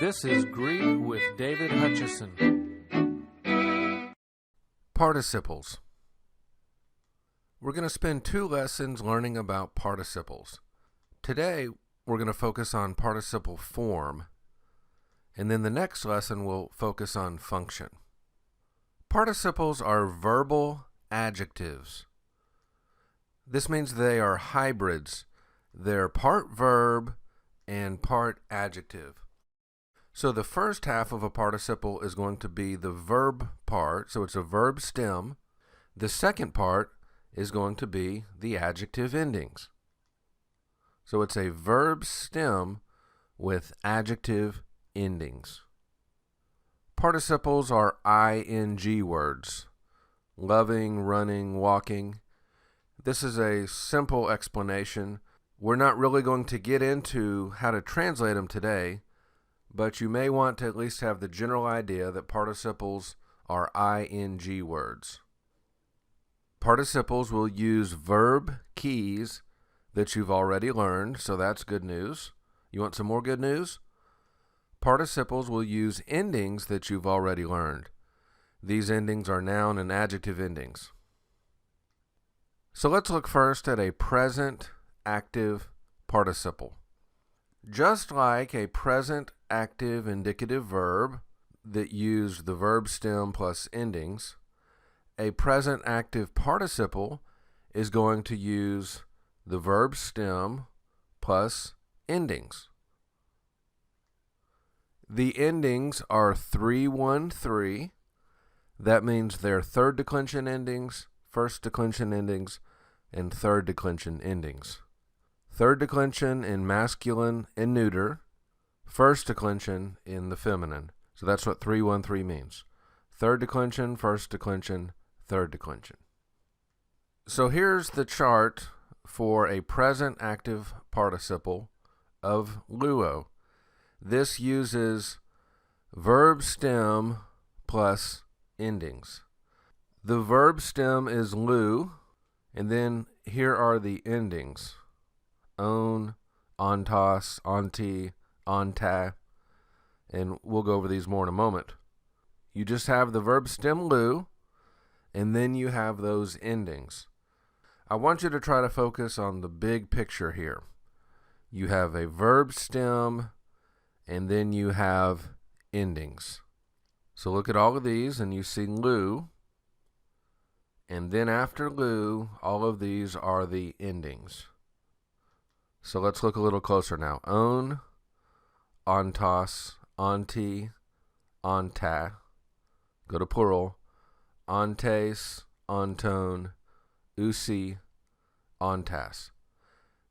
This is Greek with David Hutchison. Participles. We're going to spend 2 lessons learning about participles. Today, we're going to focus on participle form, and then the next lesson will focus on function. Participles are verbal adjectives. This means they are hybrids. They're part verb and part adjective. So the first half of a participle is going to be the verb part, so it's a verb stem. The second part is going to be the adjective endings. So it's a verb stem with adjective endings. Participles are ing words: loving, running, walking. This is a simple explanation. We're not really going to get into how to translate them today, but you may want to at least have the general idea that participles are ing words. Participles will use verb keys that you've already learned, so that's good news. You want some more good news? Participles will use endings that you've already learned. These endings are noun and adjective endings. So let's look first at a present active participle. Just like a present active indicative verb that used the verb stem plus endings, a present active participle is going to use the verb stem plus endings. The endings are 3-1-3. That means they're third declension endings, first declension endings, and third declension endings. Third declension in masculine and neuter, first declension in the feminine. So that's what 3-1-3 means. Third declension, first declension, third declension. So here's the chart for a present active participle of luo. This uses verb stem plus endings. The verb stem is lu, and then here are the endings: on, ontos, onti, onta, and we'll go over these more in a moment. You just have the verb stem lu, and then you have those endings. I want you to try to focus on the big picture here. You have a verb stem, and then you have endings. So look at all of these, and you see lu, and then after lu, all of these are the endings. So let's look a little closer now. On, ontos, onti, onta. Go to plural. Ontes, ontone, usi, ontas.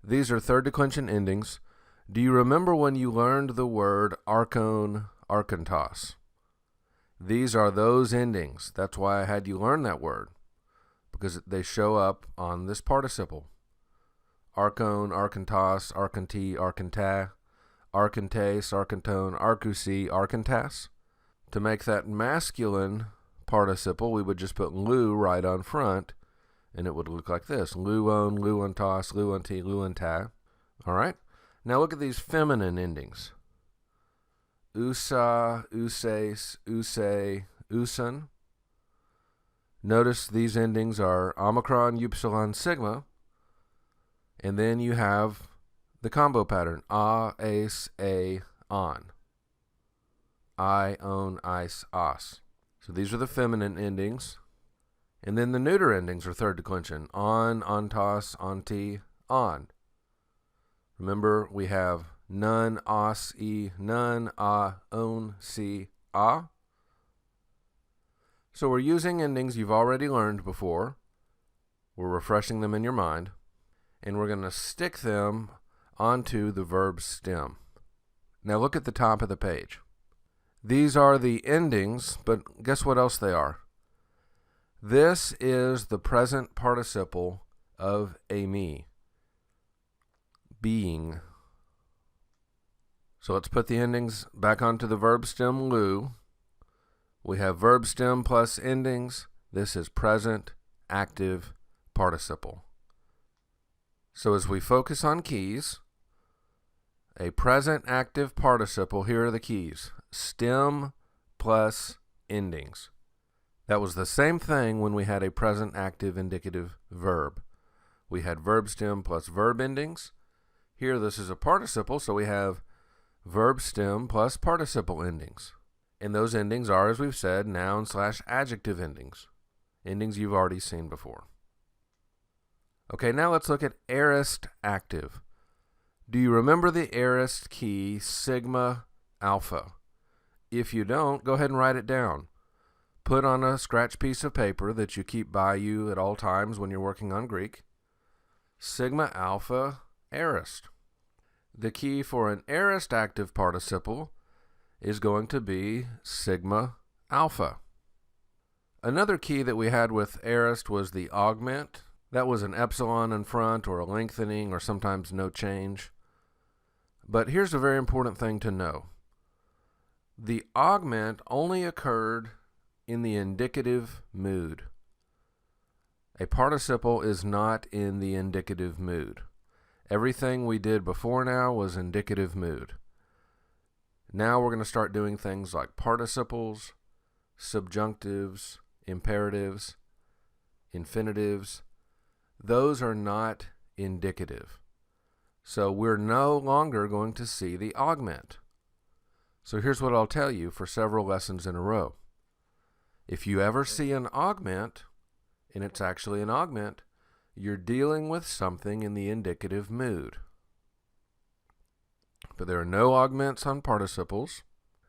These are third declension endings. Do you remember when you learned the word archon, archontos? These are those endings. That's why I had you learn that word, because they show up on this participle. Archon, archontos, archonti, archonta, archontes, archontone, archusi, archontas. To make that masculine participle, we would just put lu right on front, and it would look like this: luon, luontos, luonti, luonta. All right? Now look at these feminine endings: usa, uses, use, usan. Notice these endings are omicron, upsilon, sigma, and then you have the combo pattern: a, ace, a, on. I, own, ice, os. So these are the feminine endings. And then the neuter endings are third declension: on, ontos, onti, on. Remember, we have none, os, e, none, a, own, si, a. So we're using endings you've already learned before. We're refreshing them in your mind. And we're going to stick them onto the verb stem. Now look at the top of the page. These are the endings, but guess what else they are? This is the present participle of me, being. So let's put the endings back onto the verb stem lu. We have verb stem plus endings. This is present active participle. So as we focus on keys, a present active participle, here are the keys. Stem plus endings. That was the same thing when we had a present active indicative verb. We had verb stem plus verb endings. Here this is a participle, so we have verb stem plus participle endings. And those endings are, as we've said, noun/adjective endings. Endings you've already seen before. Okay, now let's look at aorist active. Do you remember the aorist key sigma alpha? If you don't, go ahead and write it down. Put on a scratch piece of paper that you keep by you at all times when you're working on Greek. Sigma alpha aorist. The key for an aorist active participle is going to be sigma alpha. Another key that we had with aorist was the augment. That was an epsilon in front, or a lengthening, or sometimes no change. But here's a very important thing to know. The augment only occurred in the indicative mood. A participle is not in the indicative mood. Everything we did before now was indicative mood. Now we're going to start doing things like participles, subjunctives, imperatives, infinitives. Those are not indicative. So we're no longer going to see the augment. So here's what I'll tell you for several lessons in a row. If you ever see an augment, and it's actually an augment, you're dealing with something in the indicative mood. But there are no augments on participles,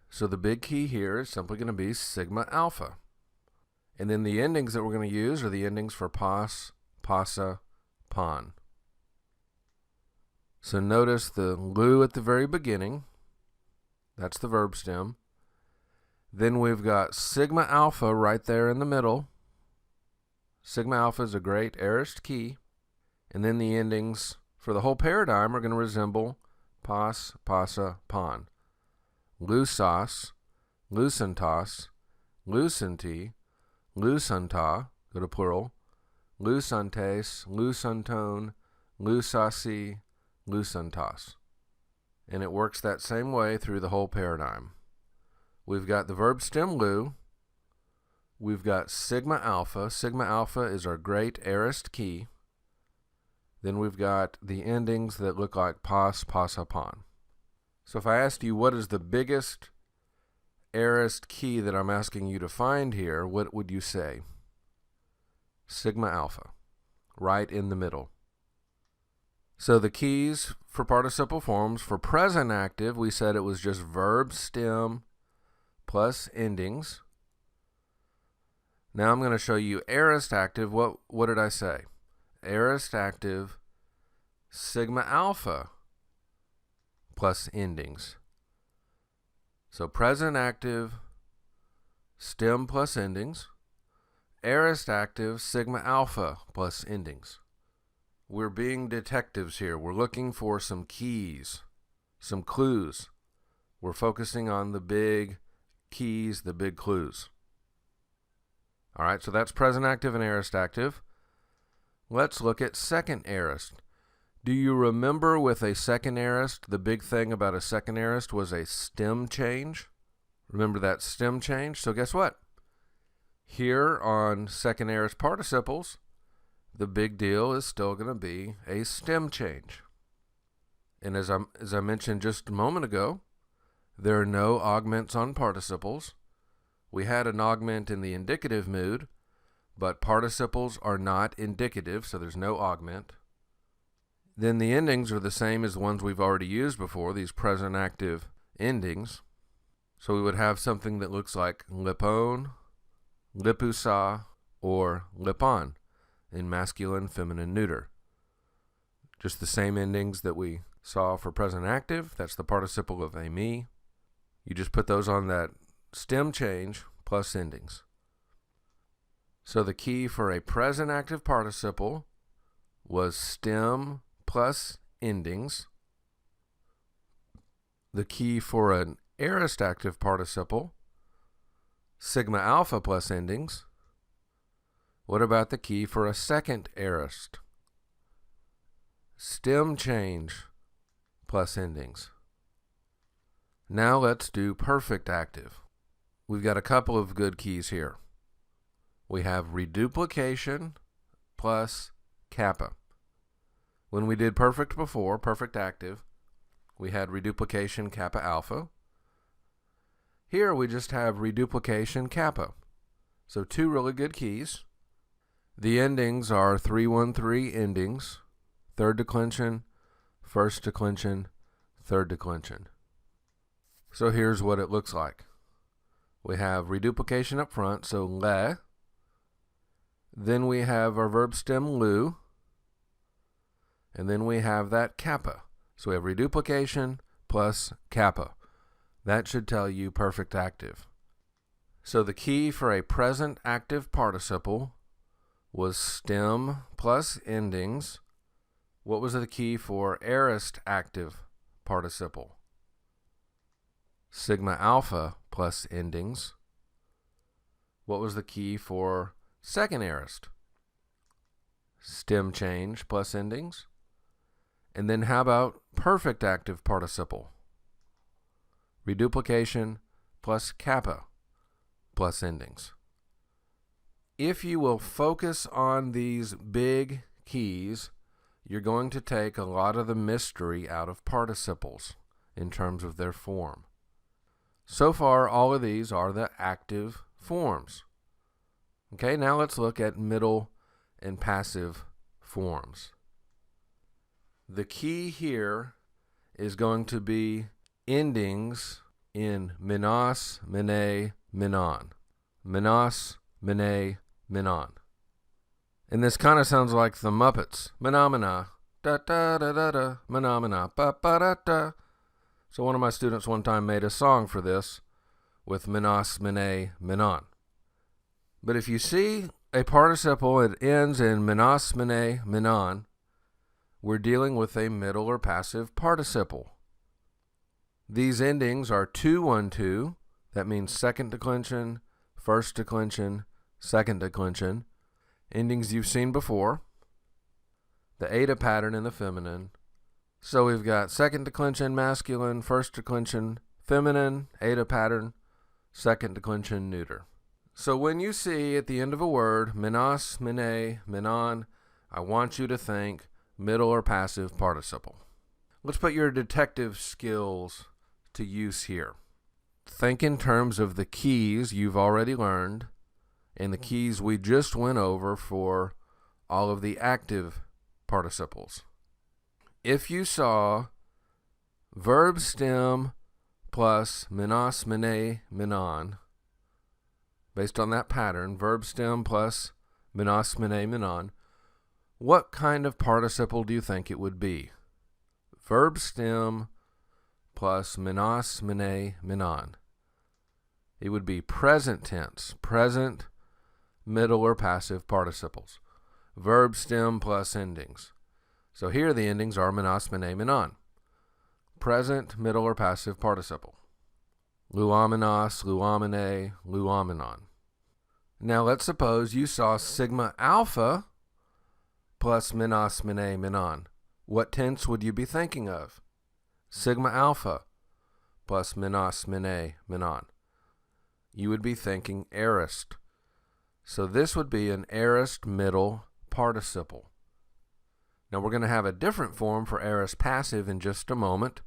so the big key here is simply going to be sigma alpha. And then the endings that we're going to use are the endings for pos, pasa, pon. So notice the lu at the very beginning. That's the verb stem. Then we've got sigma alpha right there in the middle. Sigma alpha is a great aorist key. And then the endings for the whole paradigm are going to resemble pos, pasa, pon. Lusos, lucentos, lucenti, lucenta, go to plural, lucentes, lucenton, lusasi, lucentos. And it works that same way through the whole paradigm. We've got the verb stem lu. We've got sigma alpha. Sigma alpha is our great aorist key. Then we've got the endings that look like pos, pasa, pon. So if I asked you what is the biggest aorist key that I'm asking you to find here, what would you say? Sigma alpha, right in the middle. So the keys for participle forms, for present active, we said it was just verb stem plus endings. Now I'm going to show you aorist active. What did I say? Aorist active, sigma alpha plus endings. So present active, stem plus endings. Aorist active, sigma alpha plus endings. We're being detectives here. We're looking for some keys, some clues. We're focusing on the big keys, the big clues. All right, so that's present active and aorist active. Let's look at second aorist. Do you remember with a second aorist, the big thing about a second aorist was a stem change? Remember that stem change? So guess what? Here on second aorist participles, the big deal is still going to be a stem change. And as I mentioned just a moment ago, there are no augments on participles. We had an augment in the indicative mood, but participles are not indicative, so there's no augment. Then the endings are the same as the ones we've already used before, these present active endings. So we would have something that looks like lipon, lipusa, or lipon in masculine, feminine, neuter. Just the same endings that we saw for present active. That's the participle of ami. You just put those on that stem change plus endings. So the key for a present active participle was stem plus endings. The key for an aorist active participle, sigma alpha plus endings. What about the key for a second aorist? Stem change plus endings. Now let's do perfect active. We've got a couple of good keys here. We have reduplication plus kappa. When we did perfect before, perfect active, we had reduplication kappa alpha. Here we just have reduplication kappa. So two really good keys. The endings are 313 endings, third declension, first declension, third declension. So here's what it looks like. We have reduplication up front, so le. Then we have our verb stem lu. And then we have that kappa. So we have reduplication plus kappa. That should tell you perfect active. So the key for a present active participle was stem plus endings. What was the key for aorist active participle? Sigma alpha plus endings. What was the key for second aorist? Stem change plus endings. And then how about perfect active participle? Reduplication plus kappa plus endings. If you will focus on these big keys, you're going to take a lot of the mystery out of participles in terms of their form. So far, all of these are the active forms. Okay, now let's look at middle and passive forms. The key here is going to be endings in menos, mene, menon. Menos, mene, menon. And this kind of sounds like the Muppets. Menomina, da da da da da, menomina, ba ba da da. So one of my students one time made a song for this with menos, mene, menon. But if you see a participle that ends in menos, mene, menon, we're dealing with a middle or passive participle. These endings are 2-1-2. That means second declension, first declension, second declension. Endings you've seen before. The eta pattern in the feminine. So we've got second declension masculine, first declension feminine, eta pattern, second declension neuter. So when you see at the end of a word, menos, mene, menon, I want you to think middle or passive participle. Let's put your detective skills to use here. Think in terms of the keys you've already learned and the keys we just went over for all of the active participles. If you saw verb stem plus menos, mene, menon, based on that pattern, verb stem plus menos, mene, menon, what kind of participle do you think it would be? Verb stem plus menos, mene, menon. It would be present tense, present, middle, or passive participles. Verb stem plus endings. So here the endings are menos, mene, menon. Present, middle, or passive participle. Luomenos, luomene, luomenon. Now let's suppose you saw sigma alpha plus menos, mene, menon. What tense would you be thinking of? Sigma alpha plus menos, mene, menon. You would be thinking aorist. So this would be an aorist middle participle. Now we're going to have a different form for aorist passive in just a moment.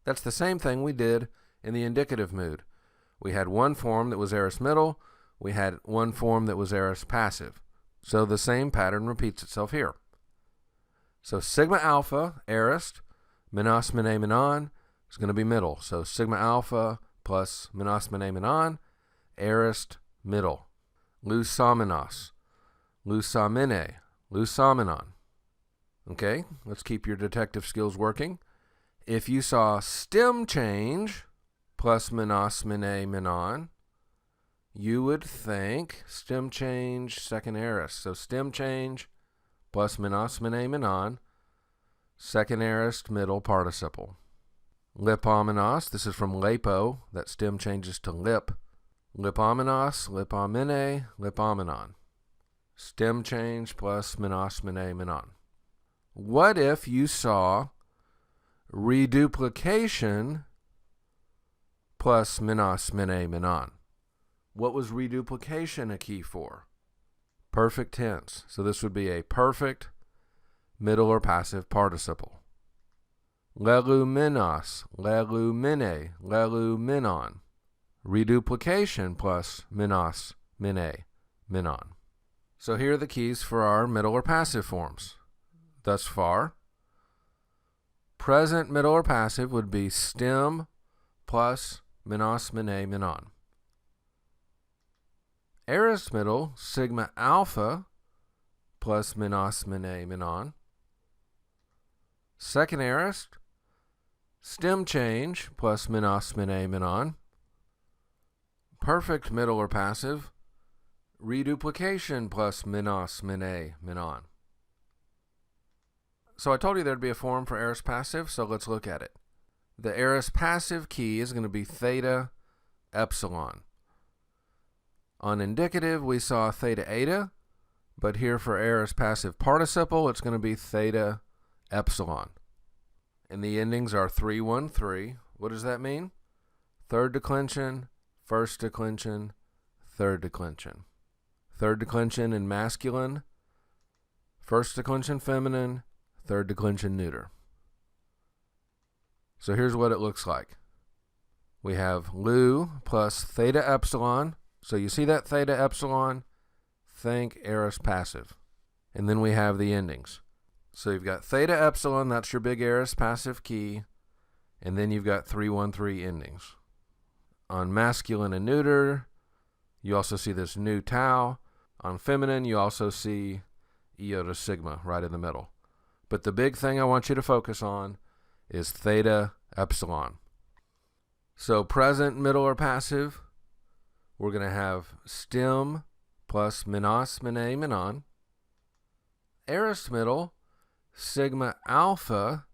That's the same thing we did in the indicative mood. We had one form that was aorist middle. We had one form that was aorist passive. So the same pattern repeats itself here. So sigma alpha, aorist, menos, mene, menon is going to be middle. So sigma alpha plus menos, mene, menon, aorist, middle. Lusomenos, lusomene, lusomenon. Okay, let's keep your detective skills working. If you saw stem change plus menos, mene, menon, you would think stem change, second aorist. So stem change plus menos, mene, menon, second aorist, middle participle. Lipomenos, this is from lepo, that stem changes to lip. Lipomenos, lipomene, lipomenon. Stem change plus menos, mene, menon. What if you saw reduplication plus menos, mene, menon. What was reduplication a key for? Perfect tense. So this would be a perfect middle or passive participle. Lelumenos, lelumene, lelumenon. Reduplication plus menos, mene, menon. So here are the keys for our middle or passive forms. Thus far, present middle or passive would be stem plus menos, mene, menon. Aorist middle, sigma alpha plus menos, mene, menon. Second aorist, stem change plus menos, mene, menon. Perfect middle or passive, reduplication plus menos, mene, menon. So I told you there'd be a form for aorist passive, so let's look at it. The aorist passive key is going to be theta epsilon. On indicative, we saw theta eta, but here for aorist passive participle, it's going to be theta epsilon. And the endings are 3, 1, 3. What does that mean? Third declension, first declension, third declension. Third declension in masculine, first declension feminine, third declension neuter. So here's what it looks like. We have lu plus theta epsilon. So you see that theta epsilon? Think aorist passive. And then we have the endings. So you've got theta epsilon, that's your big aorist passive key. And then you've got 3, 1, 3 endings. On masculine and neuter, you also see this nu tau. On feminine, you also see iota sigma right in the middle. But the big thing I want you to focus on is theta epsilon. So present, middle, or passive, we're going to have stem plus menos, mene, menon. Aorist middle, sigma alpha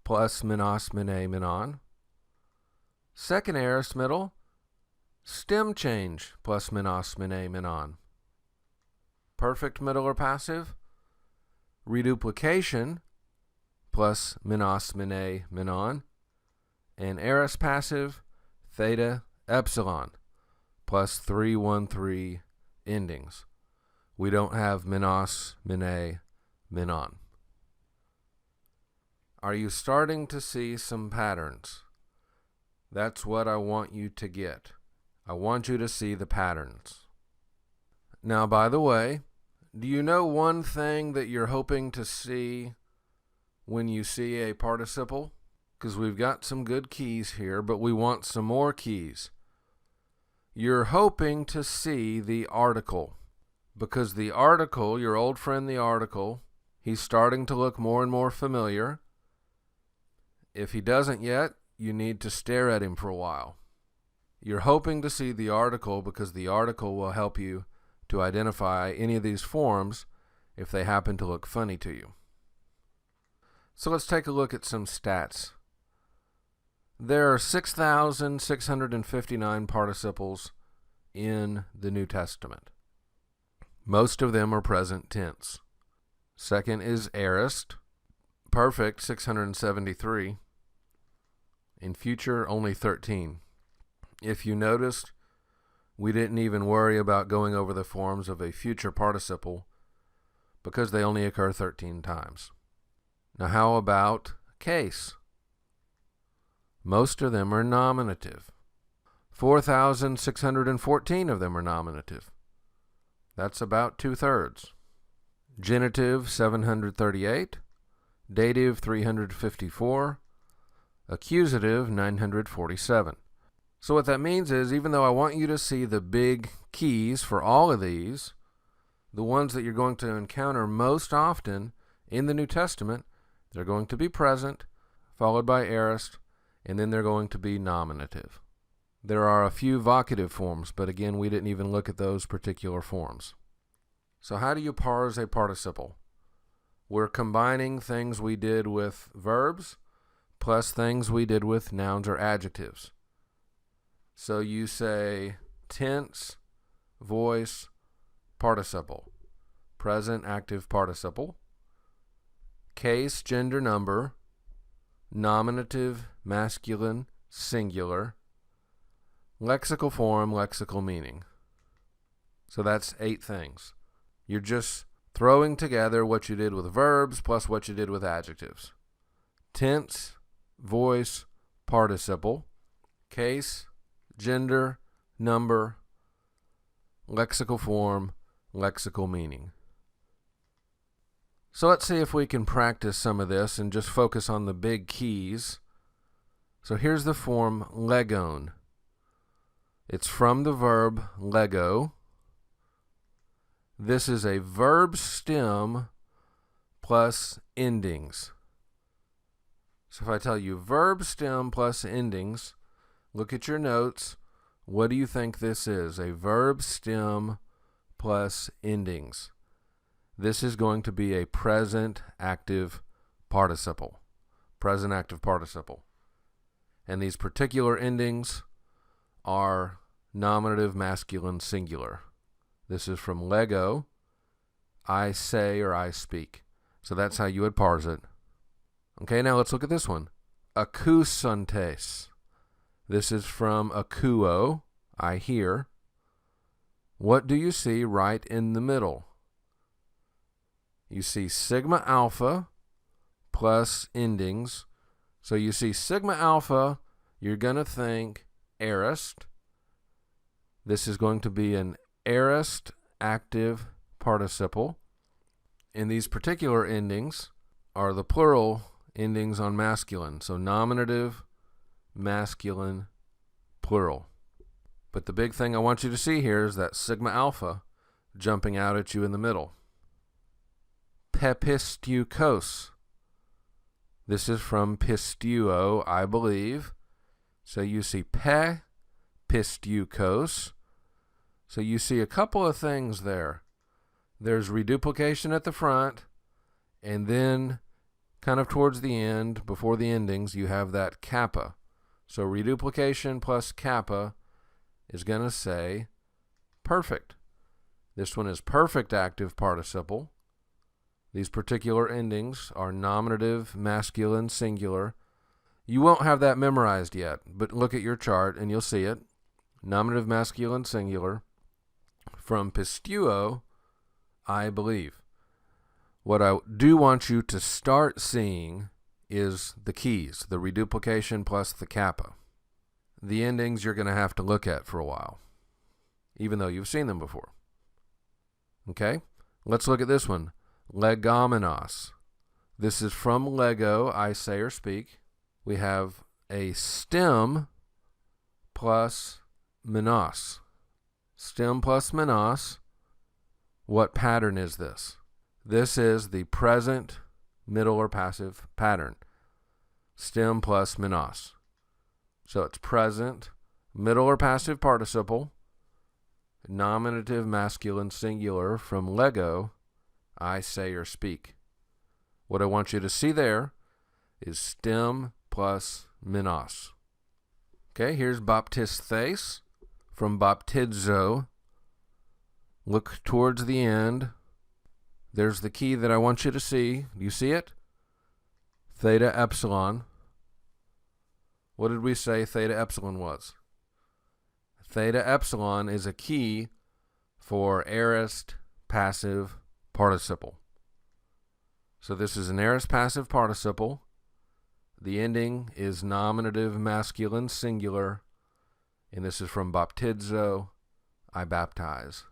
plus menos, mene, menon. Second aorist middle, stem change plus menos, mene, menon. Perfect middle or passive, reduplication plus menos, mene, menon. And aorist passive, theta epsilon plus 3, 1, 3 endings. We don't have menos, mene, menon. Are you starting to see some patterns? That's what I want you to get. I want you to see the patterns. Now, by the way, do you know one thing that you're hoping to see when you see a participle? Because we've got some good keys here, but we want some more keys. You're hoping to see the article. Because the article, your old friend the article, he's starting to look more and more familiar. If he doesn't yet, you need to stare at him for a while. You're hoping to see the article because the article will help you to identify any of these forms if they happen to look funny to you. So let's take a look at some stats. There are 6,659 participles in the New Testament. Most of them are present tense. Second is aorist. Perfect, 673. In future, only 13. If you noticed, we didn't even worry about going over the forms of a future participle because they only occur 13 times. Now how about case? Most of them are nominative. 4,614 of them are nominative. That's about 2/3. Genitive, 738. Dative, 354. Accusative, 947. So what that means is, even though I want you to see the big keys for all of these, the ones that you're going to encounter most often in the New Testament, they're going to be present, followed by aorist, and then they're going to be nominative. There are a few vocative forms, but again, we didn't even look at those particular forms. So how do you parse a participle? We're combining things we did with verbs plus things we did with nouns or adjectives. So you say tense, voice, participle, present active participle, case, gender, number, nominative, masculine, singular, lexical form, lexical meaning. So that's 8 things. You're just throwing together what you did with verbs plus what you did with adjectives. Tense, voice, participle, case, gender, number, lexical form, lexical meaning. So let's see if we can practice some of this and just focus on the big keys. So here's the form legon. It's from the verb lego. This is a verb stem plus endings. So if I tell you verb stem plus endings, look at your notes. What do you think this is? A verb stem plus endings. This is going to be a present active participle. Present active participle. And these particular endings are nominative masculine singular. This is from Lego, I say or I speak. So that's how you would parse it. Okay, now let's look at this one. Acousantes. This is from akuo, I hear. What do you see right in the middle? You see sigma alpha plus endings. So you see sigma alpha, you're going to think aorist. This is going to be an aorist active participle. And these particular endings are the plural endings on masculine. So nominative, masculine, plural. But the big thing I want you to see here is that sigma alpha jumping out at you in the middle. Pepistukos. This is from pistuo, I believe. So you see pistukos. So you see a couple of things there. There's reduplication at the front, and then kind of towards the end, before the endings, you have that kappa. So reduplication plus kappa is going to say perfect. This one is perfect active participle. These particular endings are nominative, masculine, singular. You won't have that memorized yet, but look at your chart and you'll see it. Nominative, masculine, singular. From pistuo, I believe. What I do want you to start seeing is the keys, the reduplication plus the kappa. The endings you're going to have to look at for a while, even though you've seen them before. Okay, let's look at this one. Legomenos. This is from Lego, I say or speak. We have a stem plus menos. Stem plus menos. What pattern is this? This is the present, middle, or passive pattern. Stem plus menos. So it's present, middle, or passive participle, nominative, masculine, singular from Lego, I say or speak. What I want you to see there is stem plus menos. Okay, here's baptistes from baptizo. Look towards the end. There's the key that I want you to see. Do you see it? Theta epsilon. What did we say theta epsilon was? Theta epsilon is a key for aorist passive participle. So this is an aorist passive participle. The ending is nominative masculine singular, and this is from baptizo, I baptize.